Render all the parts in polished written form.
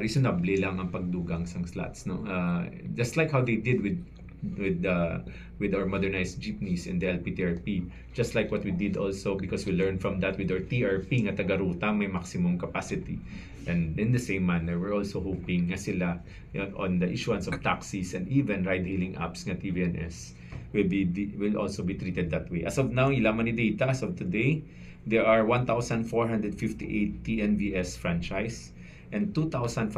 reasonably lang ang pagdugang sang slots, no? Just like how they did with our modernized jeepneys in the LPTRP, just like what we did also, because we learned from that with our TRP nga taga-ruta may maximum capacity. And in the same manner, we're also hoping nga sila, on the issuance of taxis and even ride-hailing apps nga TVNS will also be treated that way. As of now, ilaman ni data, as of today, there are 1,458 TNVS franchise and 2,570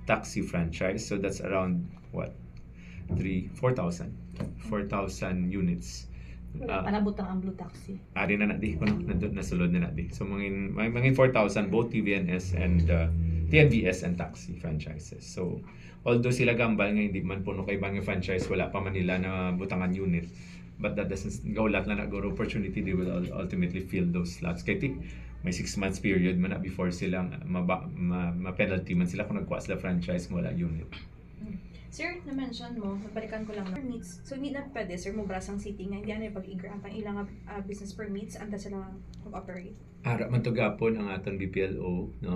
taxi franchise. So that's around what? 4,000 units. Panabutang ang Blue Taxi. Ari na di ko nasulod na di. So mga 4,000 both TVNS and TNVS and taxi franchises. So although sila gambal nga hindi man puno kay bang franchise, wala pa man nila na butangan unit. But that doesn't go lahat na nagoro opportunity, they will ultimately fill those slots. Kaya may 6 months period man na before silang ma-penalty man sila kung nagkuha sila franchise wala unit. Sir, na-mention mo, nabalikan ko lang na permits. So, hindi na pwede, sir, Mubrasang City nga, hindi na pag-i-grant ang ilang business permits, anda sila mag-operate. Ara man to gapon ang aton BPLO, no?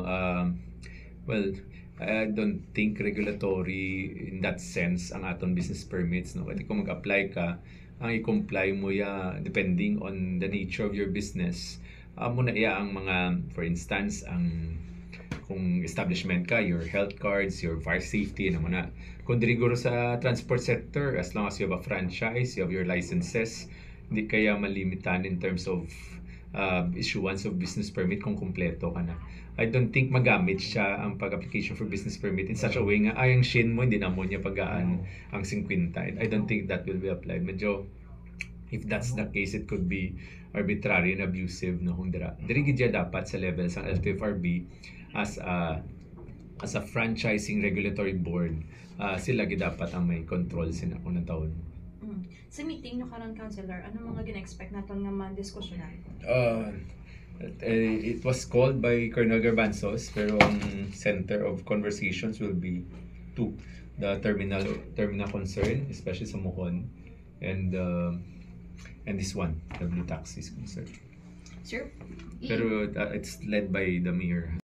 Well, I don't think regulatory in that sense ang aton business permits, no? Kasi kung mag-apply ka, ang i-comply mo depending on the nature of your business. Muna ang mga, for instance, kung establishment ka, your health cards, your fire safety, naman na. Kung diriguro sa transport sector, as long as you have a franchise, you have your licenses, hindi kaya malimitan in terms of issuance of business permit kung kumpleto ka na. I don't think magamit siya ang pag-application for business permit in such a way nga ang SHIN mo, hindi na mo niya pagaan ang 50. I don't think that will be applied. Medyo, if that's the case, it could be arbitrary and abusive, no? Kung dirigid dapat sa level sa LTFRB as a franchising regulatory board, sila dapat ang may control sila kung natawag. Sa meeting nyo karon, Councilor, ano mga gina-expect natin nga man-diskusyonan? It was called by Colonel Garbanzos, pero ang center of conversations will be two. The terminal concern, especially sa Mohon, and this one, the Blue Taxis concern. Sir? Pero it's led by the mayor.